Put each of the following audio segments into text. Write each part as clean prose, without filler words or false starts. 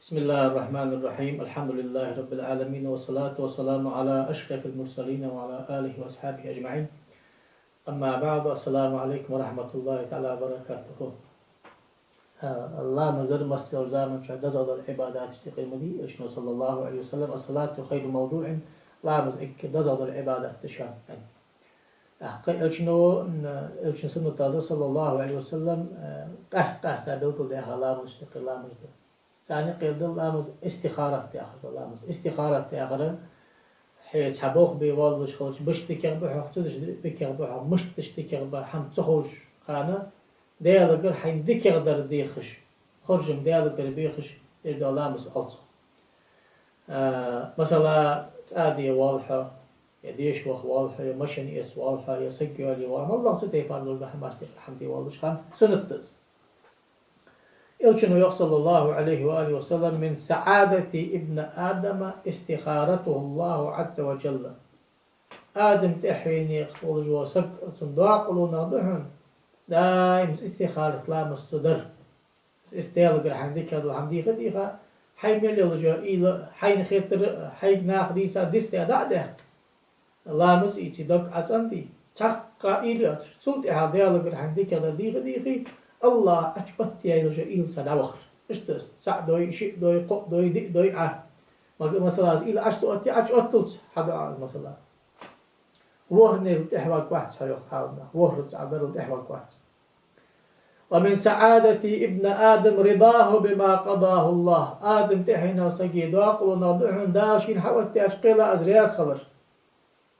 بسم الله الرحمن الرحيم الحمد لله رب العالمين والصلاة والسلام على أشرف المرسلين وعلى آله وأصحابه أجمعين أما بعد السلام عليكم ورحمة الله تعالى وبركاته. الله مزر مصر زامن شهد زاد العبادات اشتقي مدي إشنا صلى الله عليه وسلم الصلاة خير موضوع لا مزك زاد العبادات تشان أحقي إشنا سنة صلى الله عليه وسلم قصد دوت له لا مستقي لا مزد ثاني قيد الله استخارة تأخذ الله استخارة تأخذ حيث حبوخ بيوالش خلش بش تكر بحق تدش بكر بحق مش تشتكر بحم تخرج خانة ديالقر حين دكر در ديخش خرجم ديالقر بيخش إجد الله ألصق مثلا تأدي والحة يديش وخ والحة يمشن إس والحة يسجل يوام الله ستيفان لول بحماشتك الحمد والش خان سنتز إلشنو صلى الله عليه وآله وسلم من سعادة ابن آدم استخارته الله عز وجل. آدم تحيني خلج وسق صندوق لنا ضحن دائم استخارة لا مستدر استيالك الحمديك هذا الحمديك ديها حي ملي لجا حين خيتر حي ناخديسا ديستي أدعده الله مسيتي دك عزندي تحقا إليات سلطي هذا الحمديك هذا ديخي الله أشبت يا يلجأ إل سداوخر إشتس سع دوي شيء دوي قط دوي دي دوي مثلا إل أشتوتي أشتوتلس هذا مثلا وهن الإحوال واحد صحيح حالنا وهرت عبر الإحوال واحد. ومن سعادة ابن آدم رضاه بما قضاه الله. آدم تحينا سجيد وقلنا ضحن داشين حوتي أشقيل أزرياس خلر.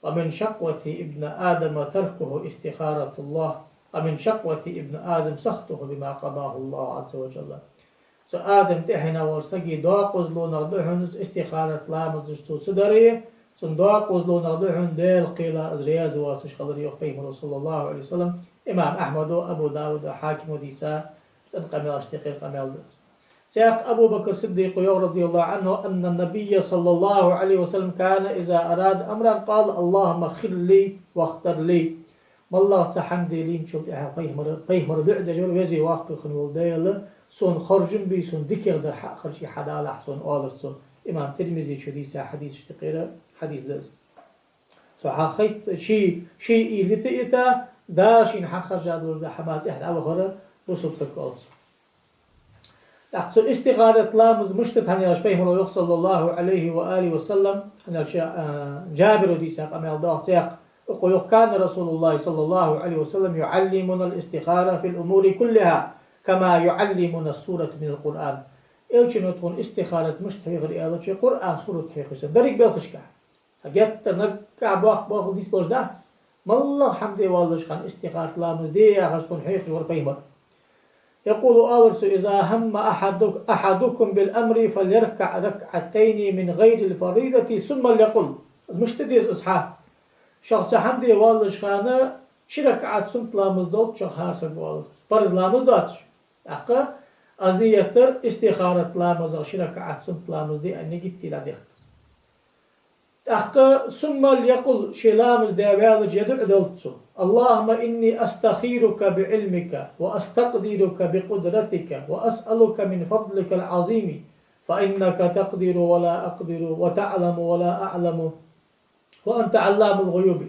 ومن شقوة ابن آدم تركه استخارة الله. ومن شقوة ابن آدم سخطه بما قضاه الله عز وجل. آدم تحينا ورسجي داقوز لونا ضحن استخارة لامزجتو صدري صندوق لونا ضحن ديل قيل أزرياز واتش خلر يقيم صلى الله عليه وسلم. إمام أحمد وأبو داود وحاكم وديساء سنقمل اشتقي قمل دس. سياق أبو بكر الصديق رضي الله عنه أن النبي صلى الله عليه وسلم كان إذا أراد أمرا قال اللهم خل لي واختر لي. والله سحمدي لين شلت فيهمر بعد جور وزي واقع خنول ديل سون خرجن بي سون ذكر ذا خرجي حدالة سون آلرسون. إمام ترمذي شديسة حديث اشتقيرة حديث دس. صحاخيت شيء لتئتا داشين حخرج هذا حمات إحدى أوخرة بصوب سكالس. تحصل استغاثة لامز مشتت هني أشبهه صلى الله عليه وآله وسلم هني جابر وديسا قمل ضاع سياق كان رسول الله صلى الله عليه وسلم يعلمنا الاستخارة في الأمور كلها كما يعلمنا السورة من القرآن. إلشنا تكون استخارة مشتهي غير إلشة قرآن سورة حيخشة دريك بالخشكة. جت نقع باخ ديس لوجدات. والله حمدي والله خان استخارة لامز دي هشتون حيخ ورفيمر. يقول آورس إذا هم أحدكم بالأمر فليركع ركعتين من غير الفريضة ثم ليقل مشتديس إصحاب. شخص حمدي والله خانه شركعت سمت لامز دوت شخص والله فرض لامز دوتش. أقا أزدي يتر استخارة لامز شركعت سمت لامز دي أني جبتي لديك. أحق ثم ليقل شلامز ديوال جدع دلتسو اللهم إني أستخيرك بعلمك وأستقدرك بقدرتك وأسألك من فضلك العظيم فإنك تقدر ولا أقدر وتعلم ولا أعلم وأنت علام الغيوب.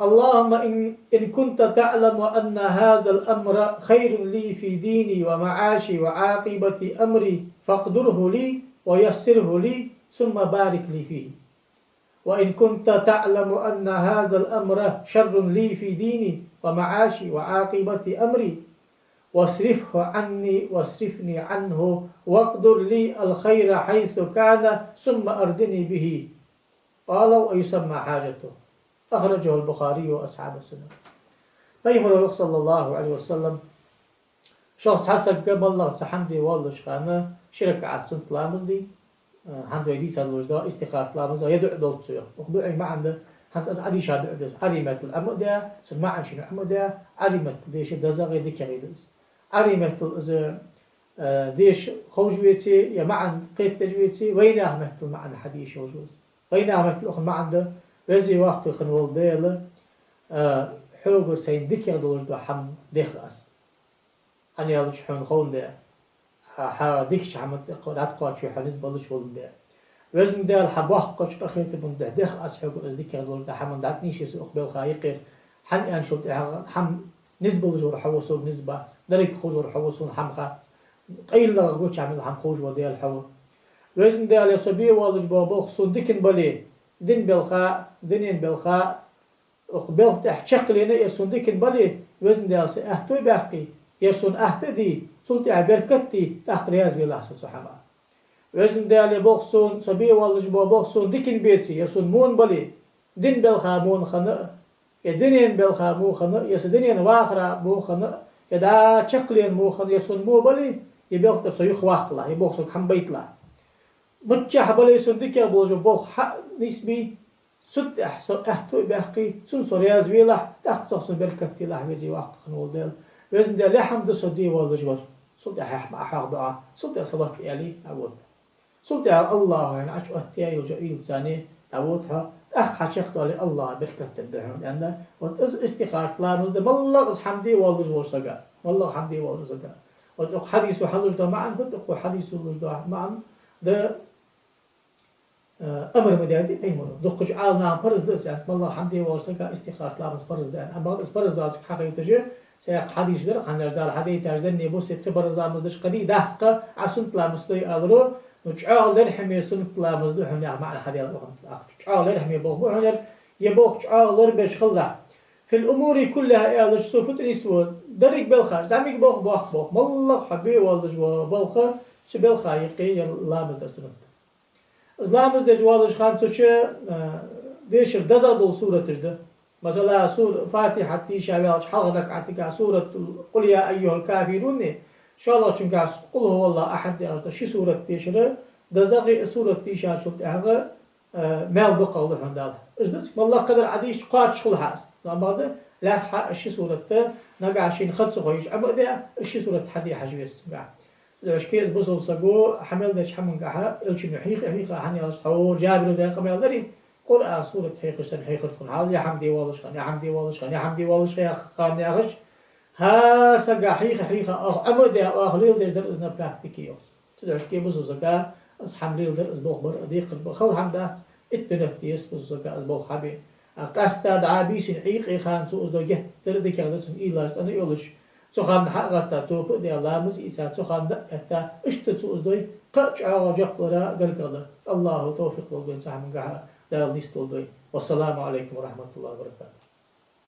اللهم إن كنت تعلم أن هذا الأمر خير لي في ديني ومعاشي وعاقبة أمري فاقدره لي ويسره لي ثم بارك لي فيه. وإن كنت تعلم أن هذا الأمر شر لي في ديني ومعاشي وعاقبة أمري واصرفه عني واصرفني عنه واقدر لي الخير حيث كان ثم أردني به. قالوا ويسمى حاجته. أخرجه البخاري وأصحاب السنة. فيمر صلى الله عليه وسلم شخص حسب قبل الله سحمدي والله شخانه شركة عدسنت لامز دي هنز يديس الوجداء استخارة لامز يدعو دولت سيا وخدوع ما عنده هنز أز عدي شاد عدس عريمة الأمر ده سمع عن شنو أمر ده عريمة ديش دزاغي دي كريدس عريمة إذا ديش خوجويتي يا معن قيد تجويتي وين أهمت معن حديش وجوز وين أهمت الأخ ما عنده وزي وقت خنول ديله حوجر سين ديك يدور ده حم دخلاص أنا يالش حون خون ده ديكش عمد قرات قاش في حلز بلش ولد وزن ده الحباح قاش قخيت بند دخ أسحب أزديك هذول ده حمد دعتني شيء أقبل خايقير حن أن شو حم نسبة لجور حوسون نسبة دريك خجور حوسون حمقة قيل لا قوش عمل حم خوج ودي الحو وزن ده لصبي والج بابا خصون دكن بلي دين بالخاء دينين بالخاء أقبل تحت شقلنا يسون دكن بلي وزن ده أهتوي باقي يسون أهتدي سلطة بركتي تحت رياض بالله سبحانه وزن ده لبخصون صبي والج بابا خصون دكن بيتي يسون مون بلي دين بالخاء مون خنق يدينين بالخاء مو خنق يسدينين واخرة مو خنق يدا شقلين مو خنق يسون مو بلي يبقى تسويخ واقلا يبقى حم بيتلا متشح بلي سندك يا بوجو بوخ حق نسبي سد احتو بحقي سن سورياز ويلا تحت صن بركتي لا ويزي وقت خنول ديل وزن ده لحمد سدي والجبر سد احح احق دعاء سد صلاه علي اول سد الله يعني اش اتيا يوجئيل ثاني اوتها اخ حشق على الله بركه الدهون لان وتز استخاره لا مز والله حمدي والجبر سجا والله حمدي والجبر سجا وتق حديث وحدث معا كنت حديث وحدث معا ده أمر مدادي أي مرة دقج عالنا فرز دس يعني والله حمدي ورسكا استخارة لا بس فرز ده أما بس فرز ده حقيقة تجي سياق حديث در خان جدار حديث تجدن نبوس خبر زار مدش قدي دهسقة عسنت لا مستوي أدرو نجعل لرحمي سنت لا مدح يعني معنى حديث الأخر نجعل لرحمي بوه عنر يبوك جعل لربش خلع في الأمور كلها يا لج سوفت الإسود درك بالخار زعميك بوه بوه والله حبي والله جوا بالخار سبالخار يقي لا مدرسنت İslam'ız da juvalış kan çoçu değişir dazadol suretijde. Mesela Fatiha tişa ve halgadak atika suret kul ya eyyuhel kafirun ne. İnşallah çünkü kul huvallahu ahad ya şu suret değişir. Dazagi suret tişa şut ağı mel baqalı handal. İşte Allah kadar adiş qat şul has. Namazda la şu surette nagaşin khatsu qoyuş ama da şu suret hadi hajwes. العشكيز بوصل سجو حمل ده حمل جحا الشيء حقيقة حني أصحاب جابر ده قبل ذري قل سورة حقيقة سن حقيقة كن حال يا حمدي والش خان يا حمدي والش خان يا حمدي والش خان يا غش ها سجى حقيقة أمر ده أخليل ده در إذن براكتيكيوس العشكيز بوصل سجى أصحاب ليل در إزبوخ بر أديق خل حمده التنفيس بوصل سجى إزبوخ حبي قاستاد عابيس حقيقة خان سوء زوجة تردي كذا سن إيلاش أنا يولش سخان حقتا توپ دي الله مز إيسا سخان حتى اشتسو أزدوي قرش عواجق لرا قرقلا الله توفيق للبين سحمن قاها دال نيست للبين والسلام عليكم ورحمة الله وبركاته